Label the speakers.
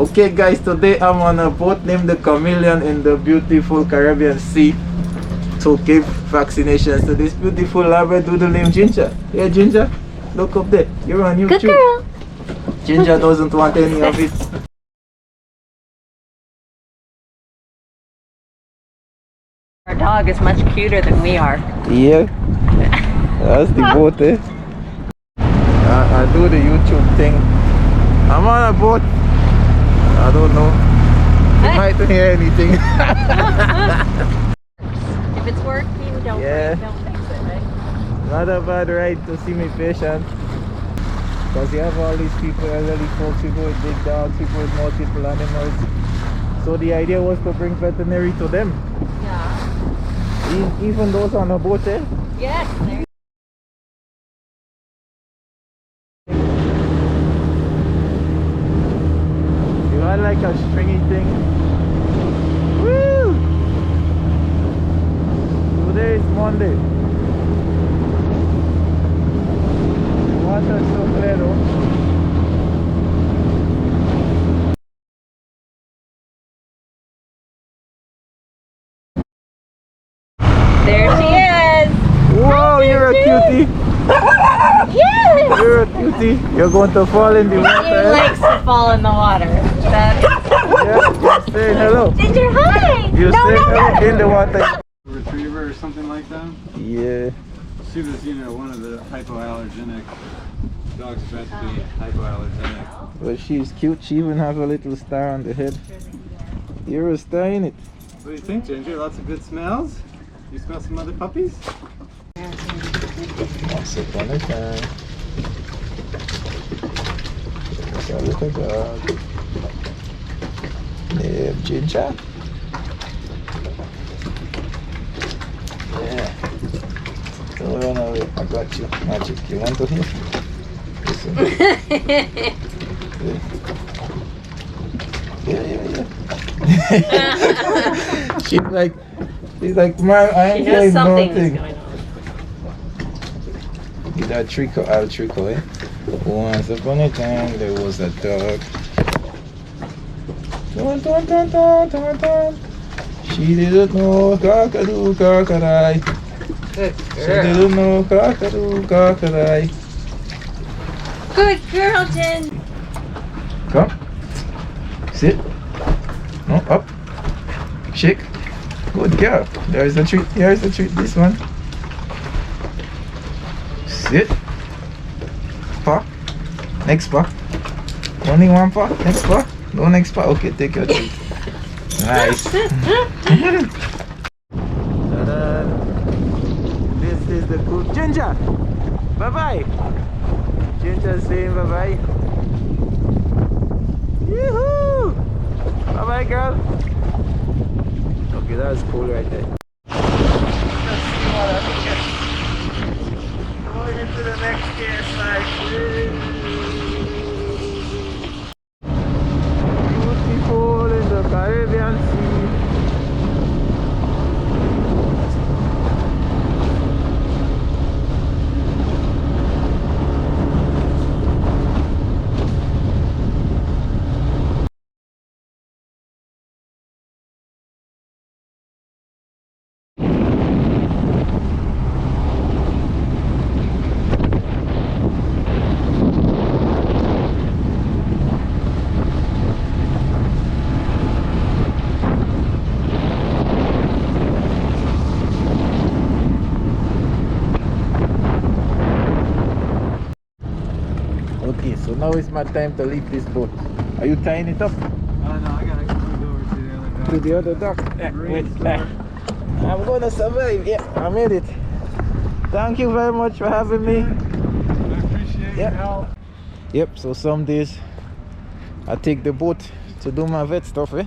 Speaker 1: Okay guys, today I'm on a boat named the Chameleon in the beautiful Caribbean Sea to give vaccinations to this beautiful Labradoodle named Ginger. Yeah, Ginger, look up there. You're on YouTube.
Speaker 2: Good girl.
Speaker 1: Ginger doesn't want any of it.
Speaker 2: Our dog is much cuter than we are.
Speaker 1: Yeah, that's the boat, eh? I do the YouTube thing. I'm on a boat. I don't know. You might hear anything.
Speaker 2: If it's working, don't fix it, right?
Speaker 1: Not a bad ride to see me patient. Because you have all these people, elderly folks, people with big dogs, people with multiple animals. So the idea was to bring veterinary to them.
Speaker 2: Yeah.
Speaker 1: Even those on a boat, eh?
Speaker 2: Yes.
Speaker 1: You had like a stringy thing. Woo! Today is Monday. The water is so clear though.
Speaker 2: There she is.
Speaker 1: Whoa, you're a cutie.
Speaker 2: Yes.
Speaker 1: You're a cutie. You're going to fall in the
Speaker 2: She
Speaker 1: water.
Speaker 2: likes to fall in the water.
Speaker 1: Yeah, you're saying hello.
Speaker 2: Ginger, hi.
Speaker 1: You're saying hello in the water.
Speaker 3: Retriever or something like that.
Speaker 1: Yeah.
Speaker 3: She was, one of the hypoallergenic dogs bred to be hypoallergenic.
Speaker 1: But she's cute. She even have a little star on the head. You're a star in it.
Speaker 3: What do you think, Ginger? Lots of good smells? You smell some other puppies?
Speaker 1: Once upon a time. There's a little dog. Named Ginger. Yeah. Don't run away. I got you. Magic. You want to hear? Listen. Yeah. she's like, man, I ain't
Speaker 2: She knows
Speaker 1: doing
Speaker 2: something is
Speaker 1: nothing.
Speaker 2: going on.
Speaker 1: That trickle, I'll trickle, eh? Once upon a time, there was a dog. Dun, dun, dun, dun, dun, dun. She didn't know cockadoo, cockadoo.
Speaker 2: Good
Speaker 1: She didn't know cockadoo, cockadoo.
Speaker 2: Good girl, Jen.
Speaker 1: Come. Sit. No, up. Shake. Good girl. There's a treat. Here's a treat. This one. Sit. Paw. Next paw. Only one paw. Next paw. No next paw. Okay, take your treat. Nice. Ta-da. This is the cool Ginger. Bye bye. Ginger saying bye bye. Yoo-hoo! Bye bye, girl. Okay, that was cool right there. Let's see what I can get. Going into the next campsite. Beautiful in the Caribbean Sea. Okay, so now is my time to leave this boat. Are you tying it up?
Speaker 3: No, I gotta move over to the other dog.
Speaker 1: To the other dock? Wait, I'm gonna survive. Yeah, I made it. Thank you very much for having me.
Speaker 3: I appreciate your help.
Speaker 1: Yep, so some days I take the boat to do my vet stuff, eh?